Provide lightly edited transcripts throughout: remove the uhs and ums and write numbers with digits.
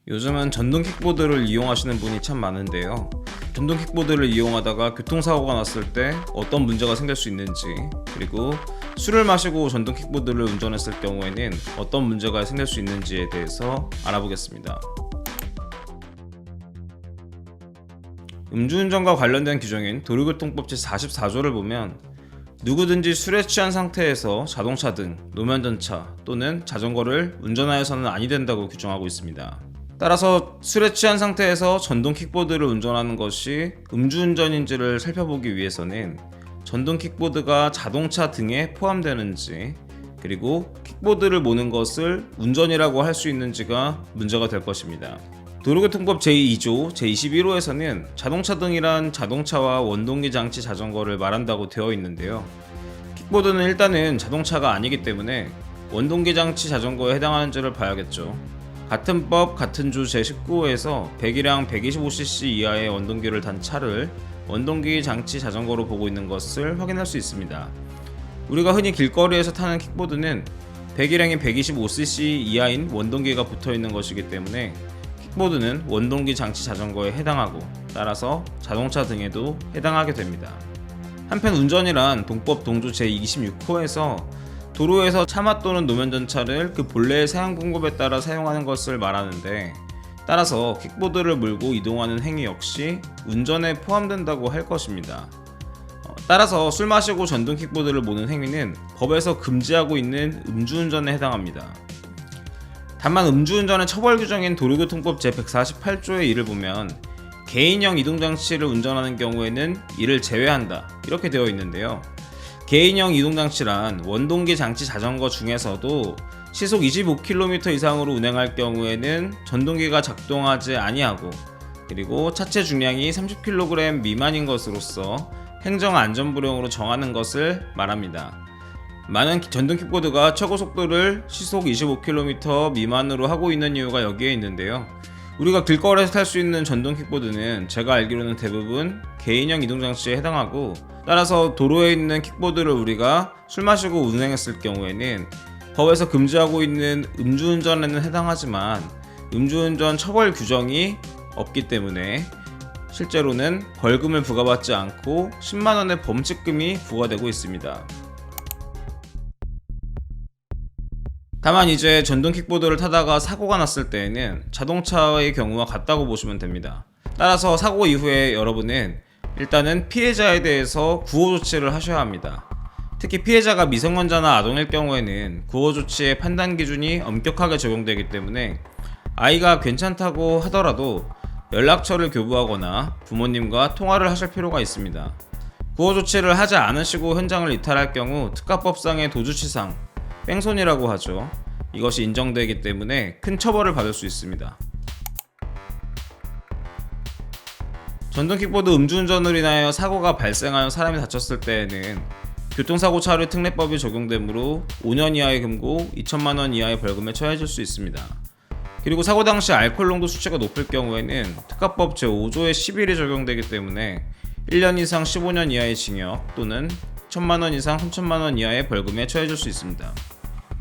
요즘은 전동 킥보드를 이용하시는 분이 참 많은데요. 전동 킥보드를 이용하다가 교통사고가 났을 때 어떤 문제가 생길 수 있는지, 그리고 술을 마시고 전동 킥보드를 운전했을 경우에는 어떤 문제가 생길 수 있는지에 대해서 알아보겠습니다. 음주운전과 관련된 규정인 도로교통법 제44조를 보면 누구든지 술에 취한 상태에서 자동차 등 노면전차 또는 자전거를 운전하여서는 아니 된다고 규정하고 있습니다. 따라서 술에 취한 상태에서 전동 킥보드를 운전하는 것이 음주운전인지를 살펴보기 위해서는 전동 킥보드가 자동차 등에 포함되는지, 그리고 킥보드를 모는 것을 운전이라고 할 수 있는지가 문제가 될 것입니다. 도로교통법 제2조 제21호에서는 자동차 등이란 자동차와 원동기 장치 자전거를 말한다고 되어 있는데요. 킥보드는 일단은 자동차가 아니기 때문에 원동기 장치 자전거에 해당하는지를 봐야겠죠. 같은 법 같은 조 제19호에서 배기량 125cc 이하의 원동기를 단 차를 원동기 장치 자전거로 보고 있는 것을 확인할 수 있습니다. 우리가 흔히 길거리에서 타는 킥보드는 배기량이 125cc 이하인 원동기가 붙어있는 것이기 때문에 킥보드는 원동기 장치 자전거에 해당하고, 따라서 자동차 등에도 해당하게 됩니다. 한편 운전이란 동법 동조 제26호에서 도로에서 차마 또는 노면전차를 그 본래의 사용 방법에 따라 사용하는 것을 말하는데, 따라서 킥보드를 몰고 이동하는 행위 역시 운전에 포함된다고 할 것입니다. 따라서 술 마시고 전동 킥보드를 모는 행위는 법에서 금지하고 있는 음주운전에 해당합니다. 다만 음주운전의 처벌 규정인 도로교통법 제148조의 이를 보면 개인형 이동장치를 운전하는 경우에는 이를 제외한다, 이렇게 되어 있는데요. 개인형 이동장치란 원동기 장치 자전거 중에서도 시속 25km 이상으로 운행할 경우에는 전동기가 작동하지 아니하고, 그리고 차체 중량이 30kg 미만인 것으로서 행정안전부령으로 정하는 것을 말합니다. 많은 전동 킥보드가 최고 속도를 시속 25km 미만으로 하고 있는 이유가 여기에 있는데요. 우리가 길거리에서 탈 수 있는 전동 킥보드는 제가 알기로는 대부분 개인형 이동장치에 해당하고, 따라서 도로에 있는 킥보드를 우리가 술 마시고 운행했을 경우에는 법에서 금지하고 있는 음주운전에는 해당하지만 음주운전 처벌 규정이 없기 때문에 실제로는 벌금을 부과받지 않고 10만원의 범칙금이 부과되고 있습니다. 다만 이제 전동 킥보드를 타다가 사고가 났을 때에는 자동차의 경우와 같다고 보시면 됩니다. 따라서 사고 이후에 여러분은 일단은 피해자에 대해서 구호 조치를 하셔야 합니다. 특히 피해자가 미성년자나 아동일 경우에는 구호 조치의 판단 기준이 엄격하게 적용되기 때문에 아이가 괜찮다고 하더라도 연락처를 교부하거나 부모님과 통화를 하실 필요가 있습니다. 구호 조치를 하지 않으시고 현장을 이탈할 경우 특가법상의 도주치상, 뺑소니라고 하죠. 이것이 인정되기 때문에 큰 처벌을 받을 수 있습니다. 전동 킥보드 음주운전으로 인하여 사고가 발생하여 사람이 다쳤을 때에는 교통사고 처리 특례법이 적용되므로 5년 이하의 금고, 2천만원 이하의 벌금에 처해질 수 있습니다. 그리고 사고 당시 알코올 농도 수치가 높을 경우에는 특가법 제5조의 11이 적용되기 때문에 1년 이상 15년 이하의 징역 또는 1천만원 이상 3천만원 이하의 벌금에 처해질 수 있습니다.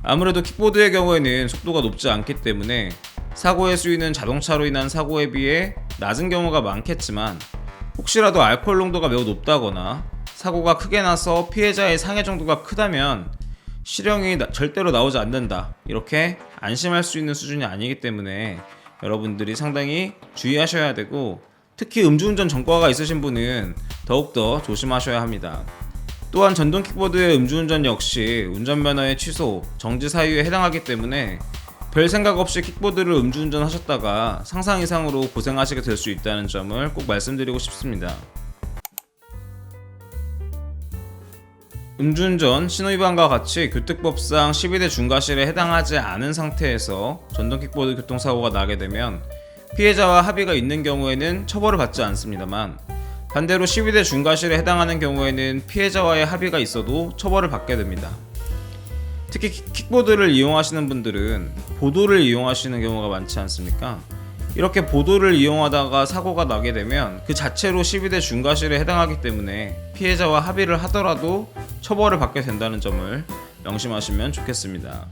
아무래도 킥보드의 경우에는 속도가 높지 않기 때문에 사고의 수위는 자동차로 인한 사고에 비해 낮은 경우가 많겠지만, 혹시라도 알코올 농도가 매우 높다거나 사고가 크게 나서 피해자의 상해 정도가 크다면 실형이 절대로 나오지 않는다, 이렇게 안심할 수 있는 수준이 아니기 때문에 여러분들이 상당히 주의하셔야 되고, 특히 음주운전 전과가 있으신 분은 더욱더 조심하셔야 합니다. 또한 전동 킥보드의 음주운전 역시 운전면허의 취소, 정지 사유에 해당하기 때문에 별 생각 없이 킥보드를 음주운전 하셨다가 상상 이상으로 고생하시게 될 수 있다는 점을 꼭 말씀드리고 싶습니다. 음주운전, 신호위반과 같이 교특법상 12대 중과실에 해당하지 않은 상태에서 전동 킥보드 교통사고가 나게 되면 피해자와 합의가 있는 경우에는 처벌을 받지 않습니다만, 반대로 12대 중과실에 해당하는 경우에는 피해자와의 합의가 있어도 처벌을 받게 됩니다. 특히 킥보드를 이용하시는 분들은 보도를 이용하시는 경우가 많지 않습니까? 이렇게 보도를 이용하다가 사고가 나게 되면 그 자체로 12대 중과실에 해당하기 때문에 피해자와 합의를 하더라도 처벌을 받게 된다는 점을 명심하시면 좋겠습니다.